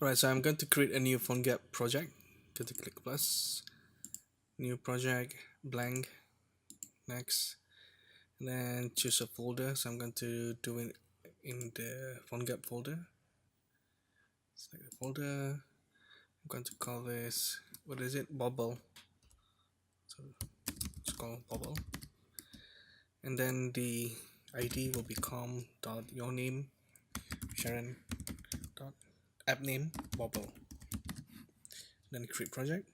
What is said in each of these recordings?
Alright, so I'm going to create a new PhoneGap project. Go to click plus, new project, blank, next, and then choose a folder. So I'm going to do it in the PhoneGap folder. Select the folder. I'm going to call this, what is it? Bubble. So it's called Bubble. And then the ID will become dot your name, Sharon dot app name Bubble. Then create project.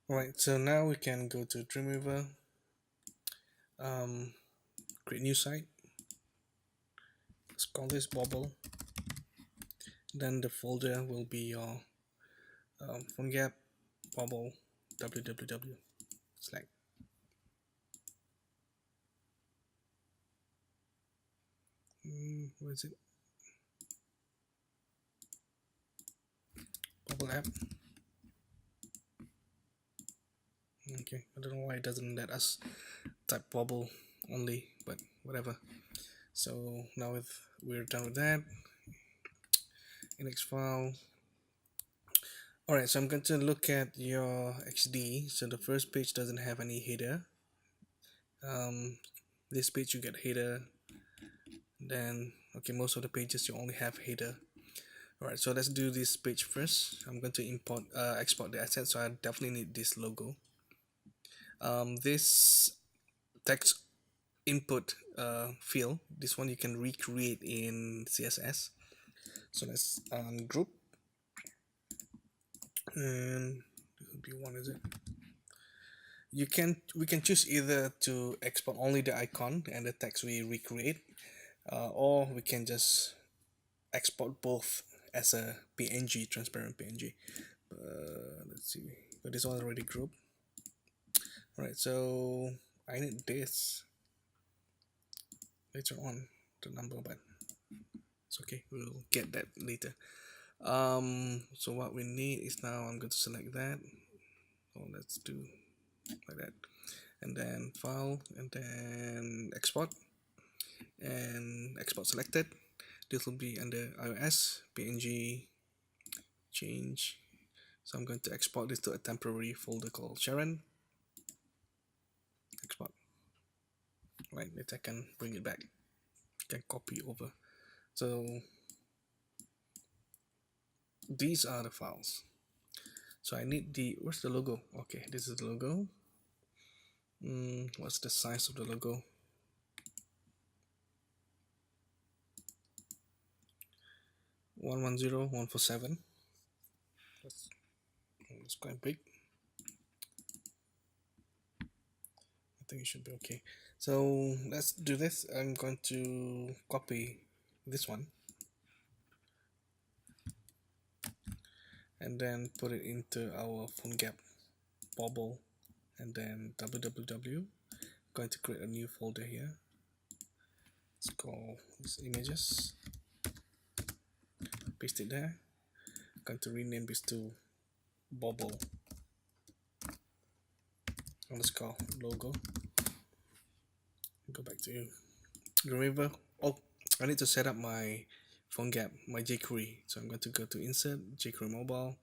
Alright, so now we can go to Dreamweaver, create new site. Let's call this Bubble. Then the folder will be your PhoneGap Bubble www. Select. Where is it? Bubble app. Okay, I don't know why it doesn't let us type Bubble only, but whatever. So now we're done with that. Index file. Alright, so I'm going to look at your XD. So the first page doesn't have any header. This page you get header. Then okay, most of the pages you only have header. Alright, so let's do this page first. I'm going to export the asset, so I definitely need this logo. This text input field, this one you can recreate in CSS. So let's group, and this would be one, is it? We can choose either to export only the icon and the text we recreate, or we can just export both as a PNG, transparent PNG. Let's see, but this one already grouped. Alright, so I need this later on, the number, but it's okay, we'll get that later. So what we need is, now I'm going to select that. Let's do like that, and then file, and then export, and export selected. This will be under iOS PNG change. So I'm going to export this to a temporary folder called Sharon. Export. Right, later I can bring it back. Can copy over. So these are the files. So I need where's the logo? Okay, this is the logo. What's the size of the logo? 110147. That's quite big. I think it should be okay. So let's do this. I'm going to copy this one and then put it into our PhoneGap Bubble, and then www. I'm going to create a new folder here. Let's call this images. Paste it there. I'm going to rename this to Bubble underscore logo. Go back to Dreamweaver. Oh, I need to set up my PhoneGap, my jQuery. So I'm going to go to Insert, jQuery Mobile.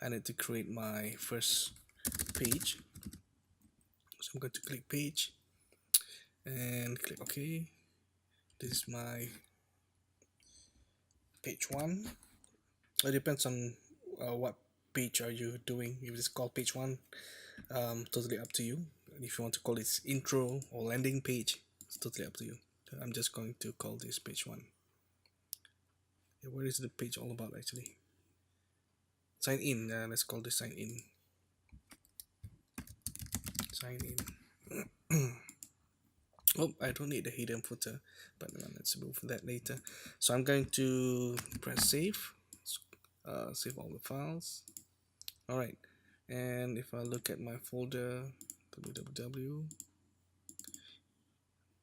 I need to create my first page. So I'm going to click Page and click OK. This is my page 1. It depends on what page are you doing. If it's called page 1, totally up to you. If you want to call it intro or landing page, it's totally up to you. I'm just going to call this page 1. Yeah, what is the page all about actually? Sign in. Let's call this sign in. Sign in. Oh, I don't need the hidden footer, but let's move that later. So I'm going to press save. Save all the files. Alright, and if I look at my folder, www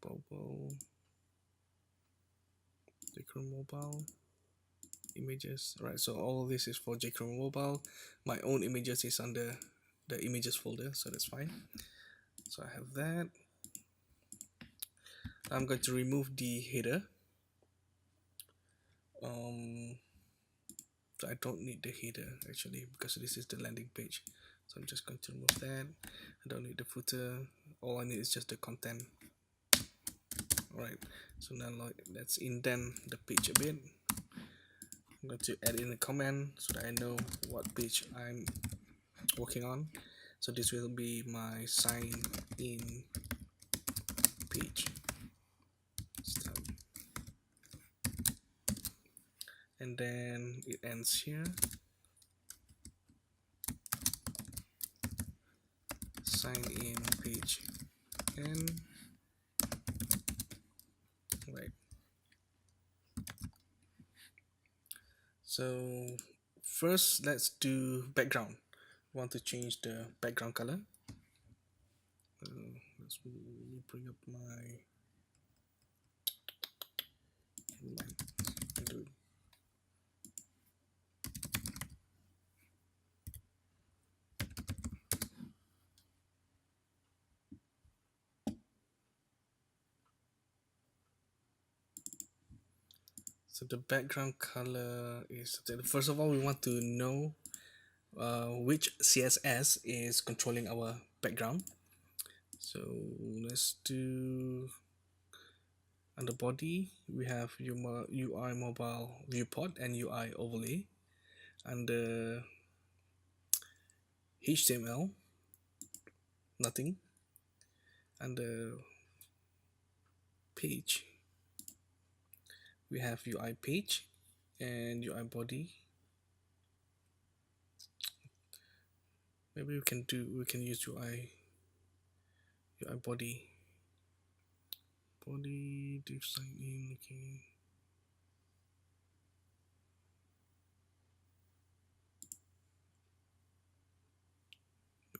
Bubble jQuery Mobile images. Right, so all of this is for jQuery Mobile. My own images is under the images folder, so that's fine. So I have that. I'm going to remove the header. um, so I don't need the header actually, because this is the landing page. So I'm just going to remove that. I don't need the footer. All I need is just the content. Alright, so now let's indent the page a bit. I'm going to add in a comment so that I know what page I'm working on. So this will be my sign in page. Start. And then it ends here. Sign in page and right. So first let's do background. I want to change the background color. Let's bring up my do. So the background color is, first of all we want to know which CSS is controlling our background. So let's do, under body we have UI mobile viewport and UI overlay. Under HTML nothing. Under page we have UI page and UI body. Maybe we can use UI body div sign in. Okay,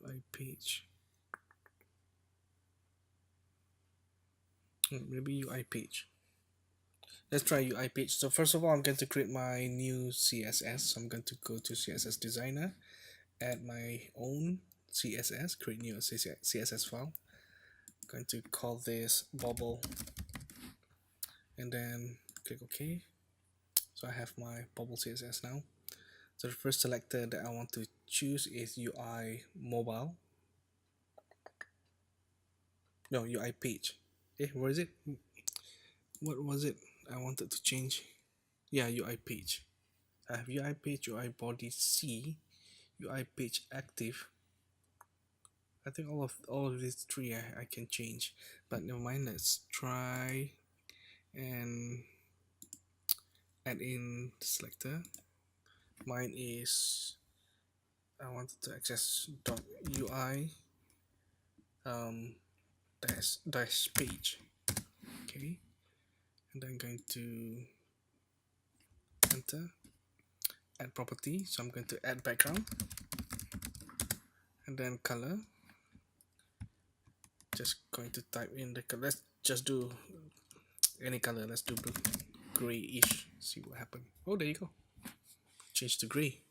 UI page. Maybe UI page. Let's try UI page. So first of all, I'm going to create my new CSS. So I'm going to go to CSS designer, add my own CSS, create new CSS file. I'm going to call this bubble and then click OK. So I have my bubble CSS now. So the first selector that I want to choose is UI mobile. No, UI page. Where is it? What was it I wanted to change? Yeah, UI page. I have UI page, UI body C, UI page active. I think all of these three I can change, but never mind. Let's try and add in the selector. Mine is, I wanted to access .ui dash page. Okay, and I'm going to enter, add property. So I'm going to add background and then color. Just going to type in the color. Let's just do any color. Let's do blue, grayish. See what happens. Oh, there you go. Change to gray.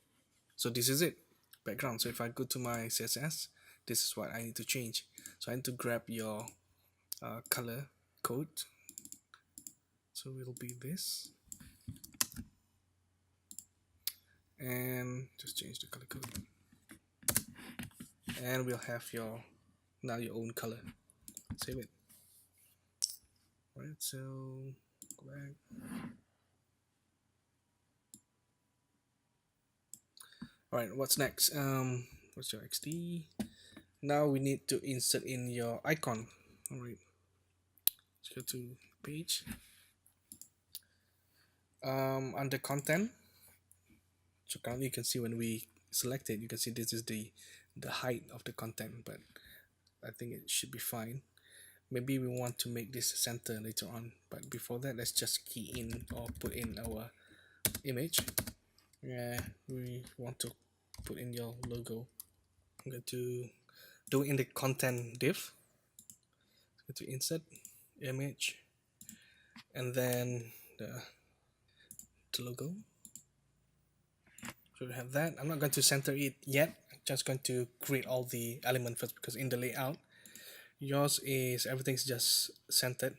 So this is it, background. So if I go to my CSS, this is what I need to change. So I need to grab your color code. So it will be this, and just change the color code, and we'll have your your own color. Save it. Alright, so go back. Alright, what's next? What's your XD? Now we need to insert in your icon. Alright, let's go to page. Under content, so currently you can see when we select it, you can see this is the height of the content, but I think it should be fine. Maybe we want to make this center later on, but before that let's just key in or put in our image. Yeah, we want to put in your logo. I'm going to do it in the content div. Go to insert image and then the logo. So we have that. I'm not going to center it yet. I'm just going to create all the elements first, because in the layout yours is everything's just centered.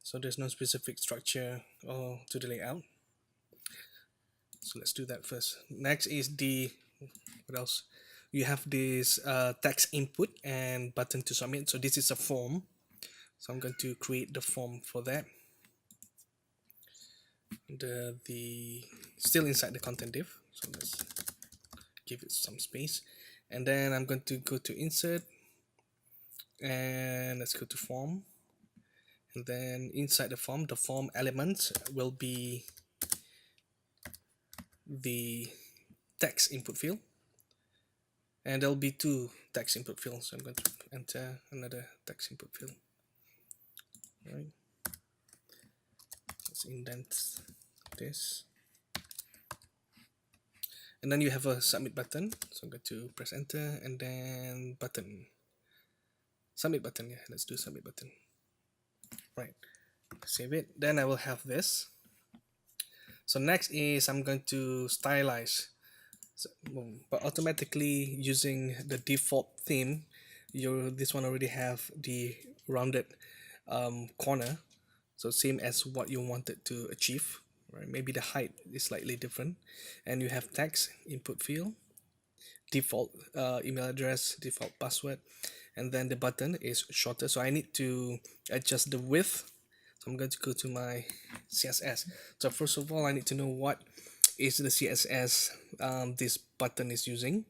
So there's no specific structure or to the layout. So let's do that first. Next is the, what else? You have this text input and button to submit. So this is a form. So I'm going to create the form for that. The still inside the content div. So let's give it some space. And then I'm going to go to insert and let's go to form. And then inside the form element will be the text input field. And there'll be two text input fields. So I'm going to enter another text input field. All right. Let's indent this. And then you have a submit button. So I'm going to press enter and then button. Submit button, yeah, let's do submit button. Right, save it. Then I will have this. So next is I'm going to stylize. So, but automatically using the default theme, this one already have the rounded corner. So same as what you wanted to achieve, right? Maybe the height is slightly different. And you have text input field, default email address, default password, and then the button is shorter. So I need to adjust the width. So I'm going to go to my CSS. So first of all, I need to know what is the CSS this button is using.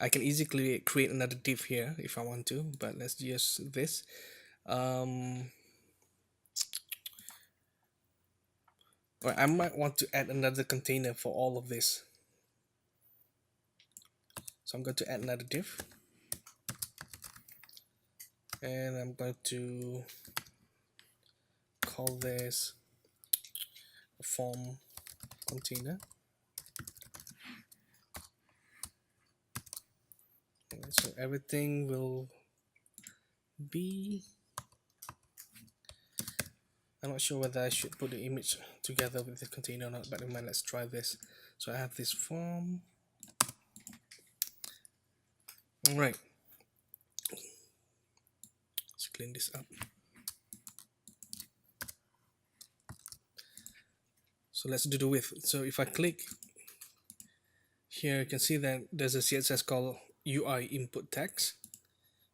I can easily create another div here if I want to, but let's use this. Right, I might want to add another container for all of this. So I'm going to add another div. And I'm going to call this a form container. So everything will be, I'm not sure whether I should put the image together with the container or not, but never mind, let's try this. So I have this form. All right, let's clean this up. So let's do the width. So if I click here, you can see that there's a CSS called UI input text.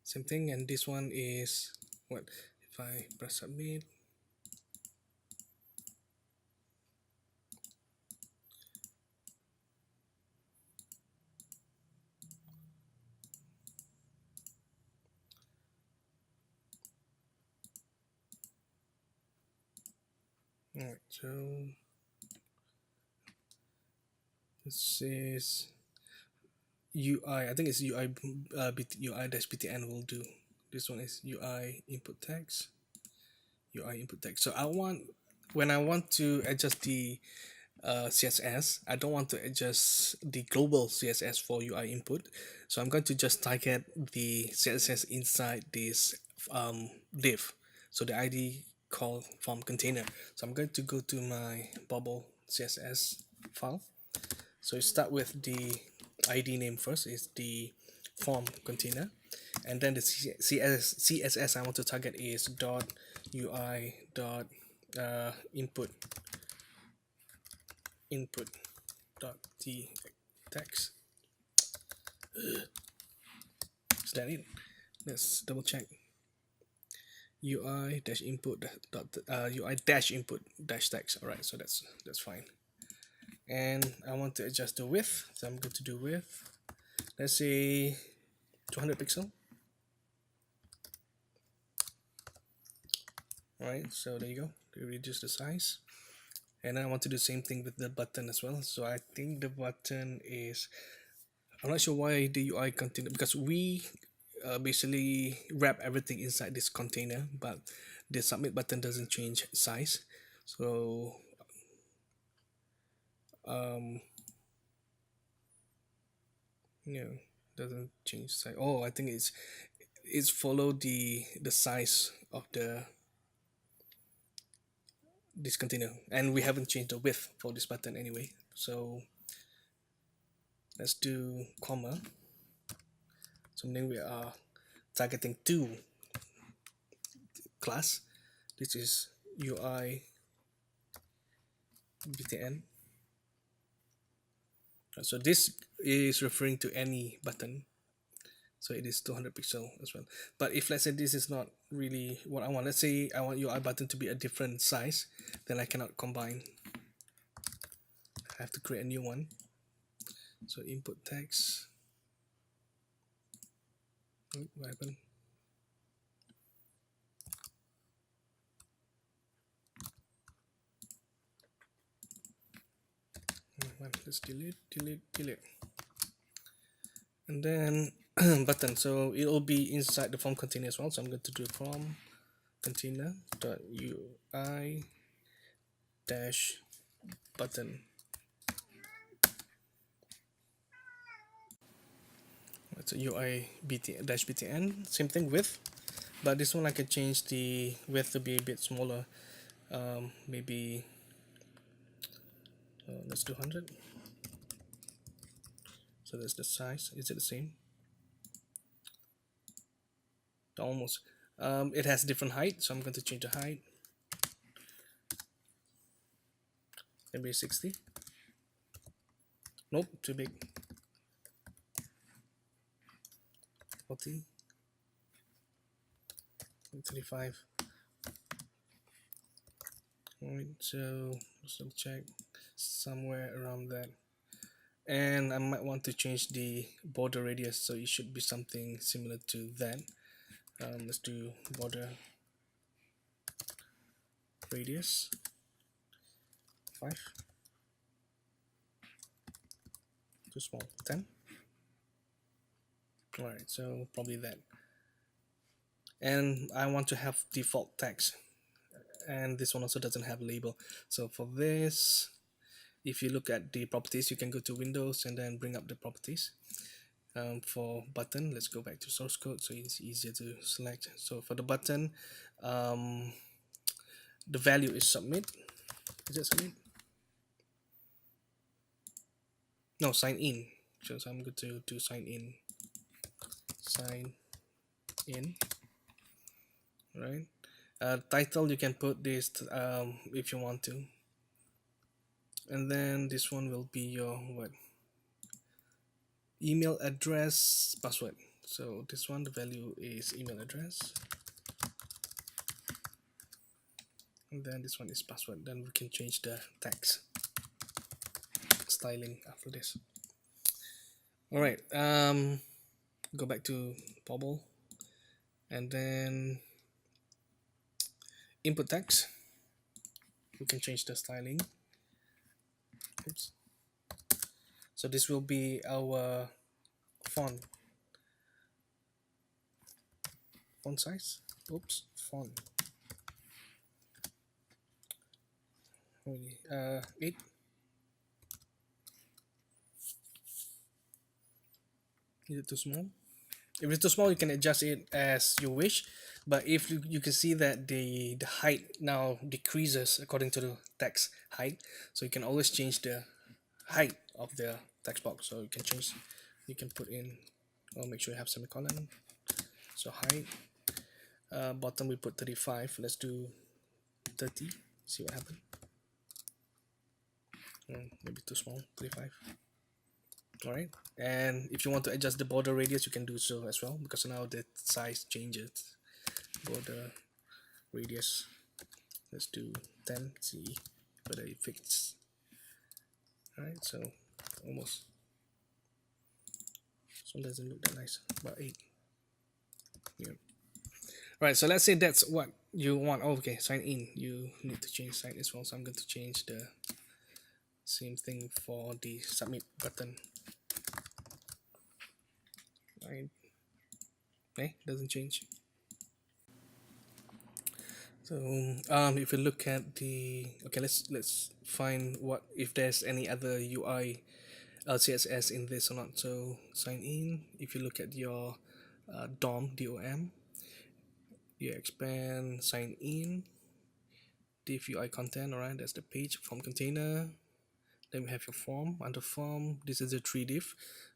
Same thing, and this one is what? If I press submit, all right. So this is UI. I think it's UI UI-btn will do. This one is UI input text. UI input text. So I want, when I want to adjust the CSS, I don't want to adjust the global CSS for UI input. So I'm going to just target the CSS inside this div. So the ID called form container. So I'm going to go to my bubble CSS file. So you start with the ID name first, is the form container, and then the CSS I want to target is dot UI dot input dot t text. Is that it? Let's double check. UI dash input dot UI dash input dash text. All right, so that's fine. And I want to adjust the width, so I'm going to do width. Let's say 200 pixel. All right, so there you go. We reduce the size. And then I want to do the same thing with the button as well. So I think the button is, I'm not sure why the UI container, because we basically wrap everything inside this container, but the submit button doesn't change size. So doesn't change size. Oh, I think it's follow the size of this container, and we haven't changed the width for this button anyway. So let's do comma. So then we are targeting two class. This is UI btn. So this is referring to any button, so it is 200 pixel as well. But if let's say this is not really what I want, let's say I want UI button to be a different size, then I cannot combine. I have to create a new one. So input text. What happened? Let's delete, and then button. So it'll be inside the form container as well. So I'm going to do form container dot UI dash button. It's a UI dash btn. Same thing width, but this one I can change the width to be a bit smaller. Maybe let's do 100. So that's the size. Is it the same? Almost. It has different height, so I'm going to change the height. Maybe 60. Nope, too big. 40. 35. Alright, so let's check somewhere around that. And I might want to change the border radius, so it should be something similar to that. Let's do border radius 5. Too small. 10. Alright, so probably that. And I want to have default text, and this one also doesn't have label. So for this, if you look at the properties, you can go to Windows and then bring up the properties. For button, let's go back to source code so it's easier to select. So for the button, the value is submit. Is it submit? No, sign in. So I'm going to do sign in. Sign in. Right. Title, you can put this if you want to. And then this one will be your what? Email address, password. So this one, the value is email address, and then this one is password. Then we can change the text styling after this. All right, go back to Pobble, and then input text. We can change the styling. Oops. So this will be our font size. Oops, font. 8. Is it too small? If it's too small, you can adjust it as you wish. But if you can see that the height now decreases according to the text height, so you can always change the height of the text box. So you can put in, or make sure you have semicolon. So height, bottom we put 35. Let's do 30. See what happens. Maybe too small. 35. All right. And if you want to adjust the border radius, you can do so as well, because now the size changes. Border radius, let's do 10. See whether it fits. All right, so almost. This one doesn't look that nice. About 8. Yeah. Right, so let's say that's what you want. Oh, okay, sign in. You need to change sign as well. So I'm going to change the same thing for the submit button. Right. Okay, doesn't change. So if you look at the, okay, let's find what, if there's any other UI CSS in this or not. So sign in. If you look at your DOM, you expand sign in, div UI content. All right, that's the page form container. Then we have your form. Under form, this is the 3 div,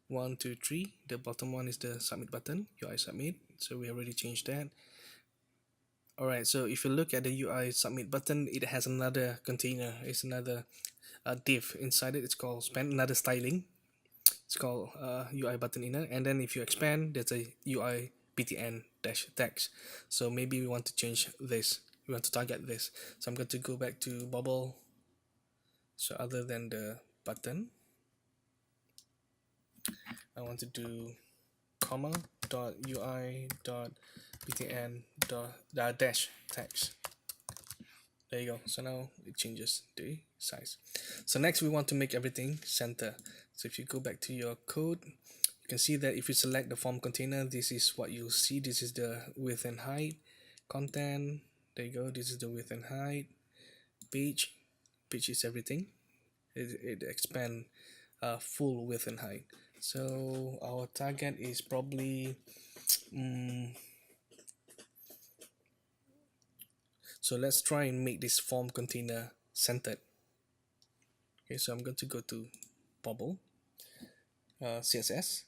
1, 2, 3. The bottom one is the submit button, UI submit. So we already changed that. All right, so if you look at the UI submit button, it has another container. It's another div inside it. It's called span, another styling. It's called UI button inner. And then if you expand, there's a UI btn dash text. So maybe we want to change this. We want to target this. So I'm going to go back to bubble. So other than the button, I want to do comma dot UI dot btn dot dash text. There you go. So now it changes the size. So next we want to make everything center. So if you go back to your code, you can see that if you select the form container, this is what you'll see. This is the width and height, content. There you go. This is the width and height. Page. Page is everything. It expand full width and height. So our target is probably so let's try and make this form container centered. Okay, so I'm going to go to bubble CSS.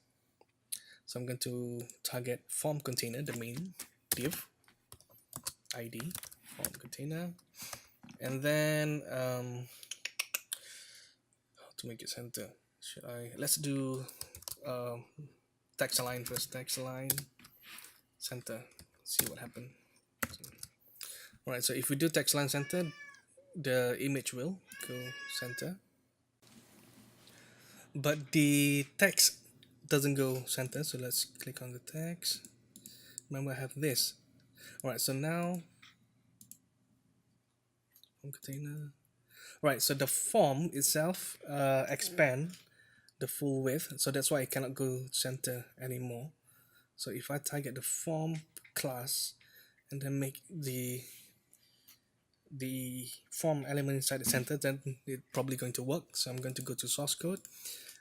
So I'm going to target form container, the main div ID form container, and then how to make it center? Should I? Let's do text align first. Text align center. See what happens. All right. So if we do text align center, the image will go center, but the text doesn't go center. So let's click on the text. Remember, I have this. All right. So now form container. Right, so the form itself expand the full width, so that's why it cannot go center anymore. So if I target the form class and then make the form element inside the center, then it's probably going to work. So I'm going to go to source code.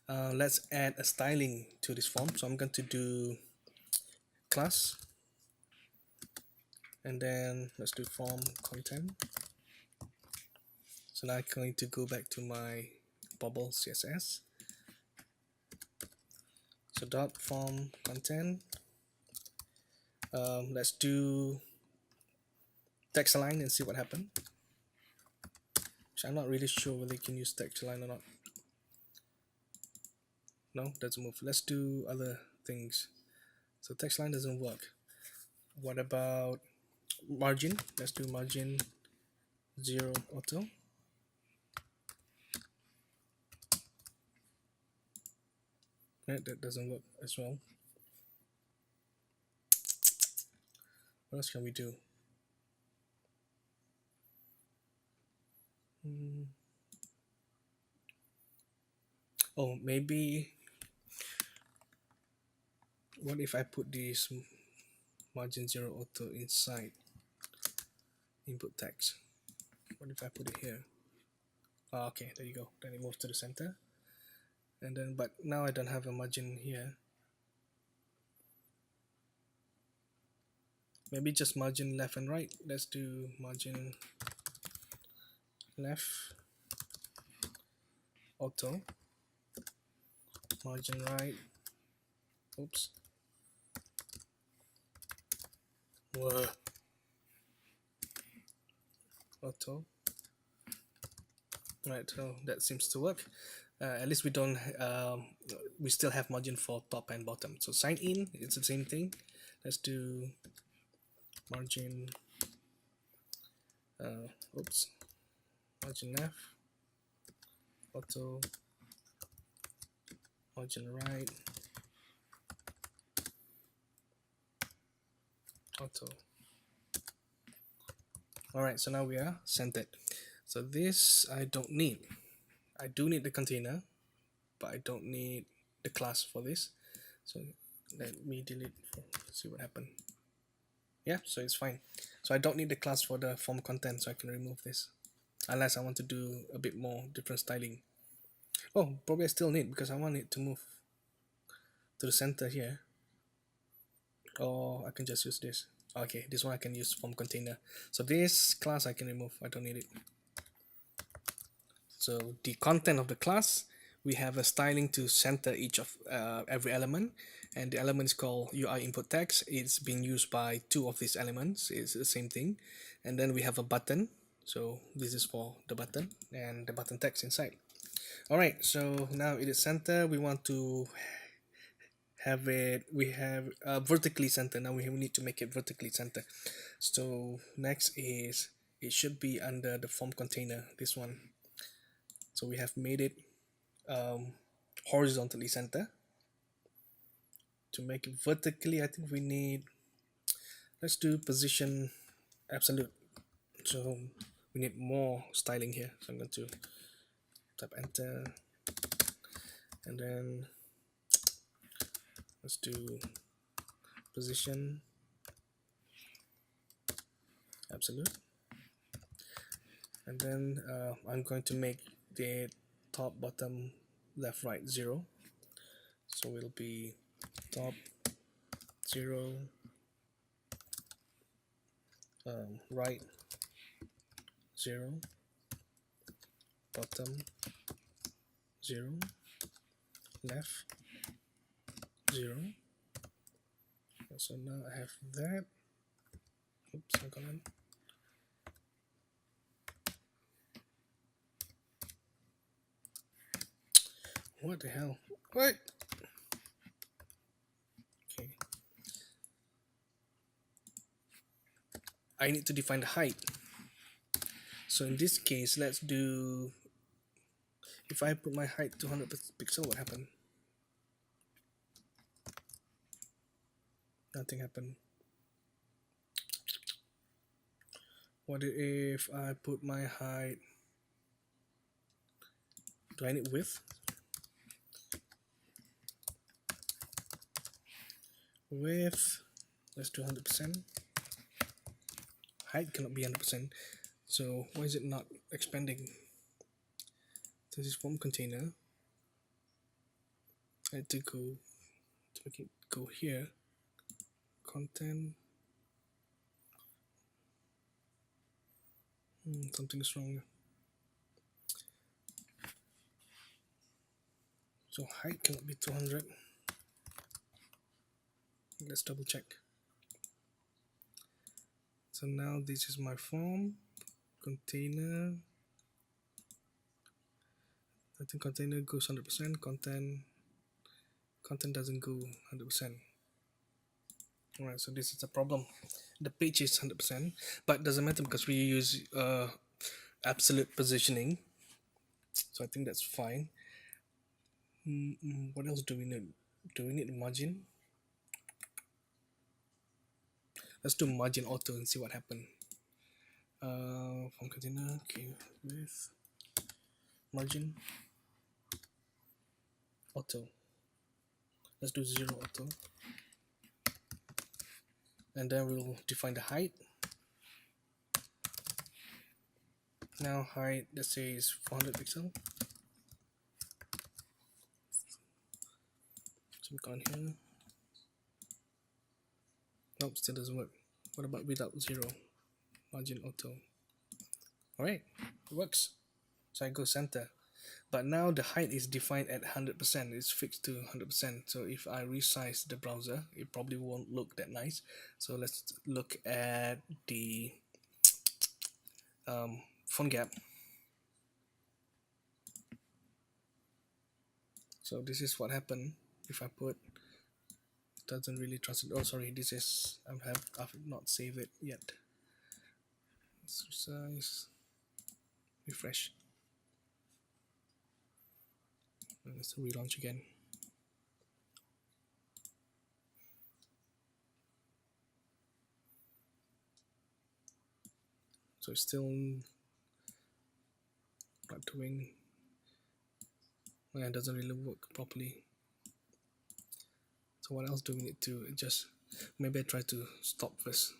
Let's add a styling to this form. So I'm going to do class, and then let's do form content. So now I'm going to go back to my bubble CSS. So dot form content. Let's do text align and see what happens. I'm not really sure whether you can use text align or not. No, doesn't move. Let's do other things. So text align doesn't work. What about margin? Let's do margin 0 auto. Right, that doesn't work as well. What else can we do? Oh, maybe what if I put this margin 0 auto inside input text? What if I put it here? Oh, okay, there you go. Then it moves to the center. And then, but now I don't have a margin here. Maybe just margin left and right. Let's do margin left auto, margin right, oops, whoa, auto. Right, so that seems to work. At least we don't we still have margin for top and bottom. So sign in, it's the same thing. Let's do margin oops, margin left auto, margin right auto. Alright, so now we are centered. So this I don't need. I do need the container, but I don't need the class for this. So let me delete, see what happened. Yeah, so it's fine. So I don't need the class for the form content, so I can remove this. Unless I want to do a bit more different styling. Oh, probably I still need, because I want it to move to the center here. Or I can just use this. Okay, this one I can use form container. So this class I can remove, I don't need it. So the content of the class we have a styling to center each of every element, and the element is called UI input text. It's being used by two of these elements. It's the same thing. And then we have a button, so this is for the button and the button text inside. All right, so now it is center. We want to have it, we have vertically center. Now we need to make it vertically center. So next is, it should be under the form container, this one. So we have made it horizontally center. To make it vertically, I think we need, let's do position absolute. So we need more styling here. So I'm going to type enter, and then let's do position absolute, and then I'm going to make the top, bottom, left, right 0. So it'll be top 0, right 0, bottom 0, left 0. So now I have that. Oops, I'm gonna. What the hell? What? Okay. I need to define the height. So in this case, let's do, if I put my height to 100 pixel, what happened? Nothing happened. What if I put my height, do I need width? Width, let's do 100%. Height cannot be 100%. So why is it not expanding? This is form container. I had to go to make it go here. Content. Something is wrong. So height cannot be 200. Let's double check. So now this is my form container. I think container goes 100%. Content doesn't go 100%. Alright, so this is a problem. The page is 100%, but doesn't matter because we use absolute positioning. So I think that's fine. What else do we need? Do we need margin? Let's do margin auto and see what happens. Form container, okay, with margin auto. Let's do 0 auto. And then we'll define the height. Now height, let's say, is 400 pixel. So click on here. Nope, still doesn't work. What about without 0? Margin auto. Alright, it works. So I go center. But now the height is defined at 100%. It's fixed to 100%. So if I resize the browser, it probably won't look that nice. So let's look at the font gap. So this is what happened if I put, doesn't really translate. Oh, sorry, this is, I've not saved it yet. Let's resize, refresh. Let's relaunch again. So it's still not doing, it doesn't really work properly. So what else do we need to adjust? Maybe I try to stop first.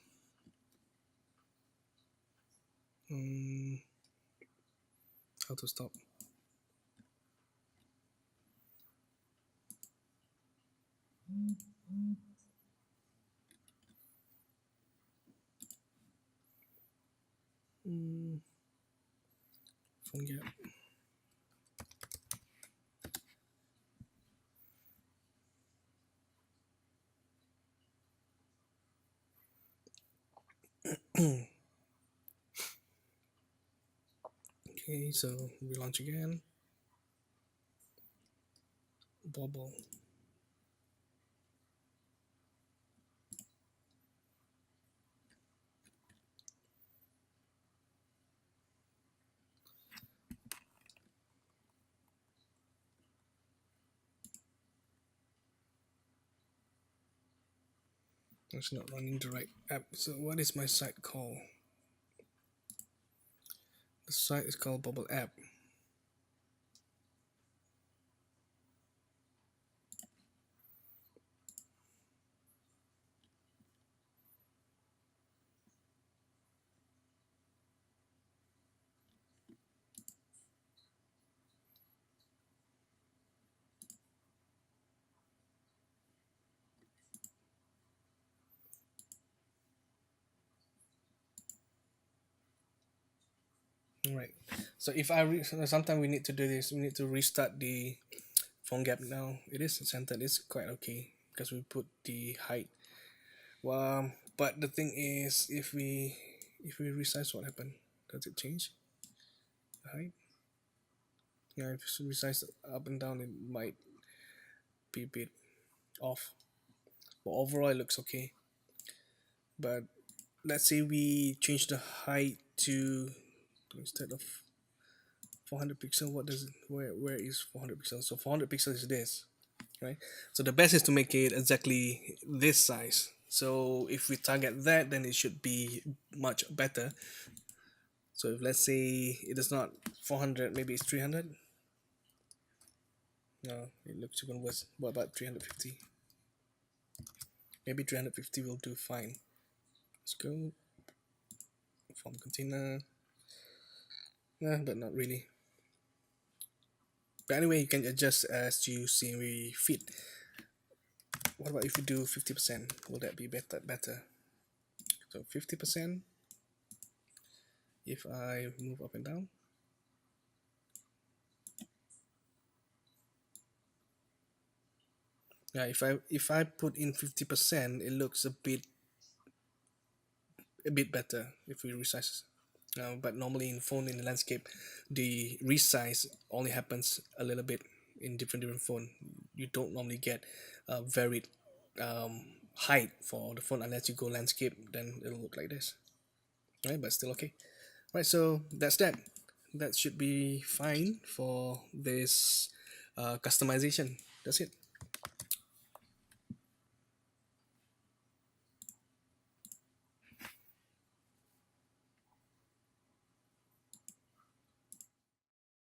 How to stop? Font gap. Okay, so we launch again. Bubble. It's not running the right app. So what is my site called? The site is called Bubble App. All right. So if so sometimes we need to do this. We need to restart the phone gap now. It is centered. It's quite okay because we put the height. But the thing is, if we resize, what happened? Does it change the height? Yeah, if you resize up and down, it might be a bit off. But overall, it looks okay. But let's say we change the height to instead of 400 pixel. What does it? Where is 400 pixels? So 400 pixels is this, right? So the best is to make it exactly this size. So if we target that, then it should be much better. So if let's say it is not 400, maybe it's 300. No, it looks even worse. What about 350? Maybe 350 will do fine. Let's go form container. Yeah, but not really. But anyway, you can adjust as you see fit. What about if you do 50%? Will that be better? So 50%, if I move up and down. Yeah, if I put in 50%, it looks a bit better if we resize. But normally in phone in the landscape, the resize only happens a little bit in different phone. You don't normally get a varied height for the phone unless you go landscape. Then it'll look like this, right? But still okay. Right. So that's that. That should be fine for this customization. That's it.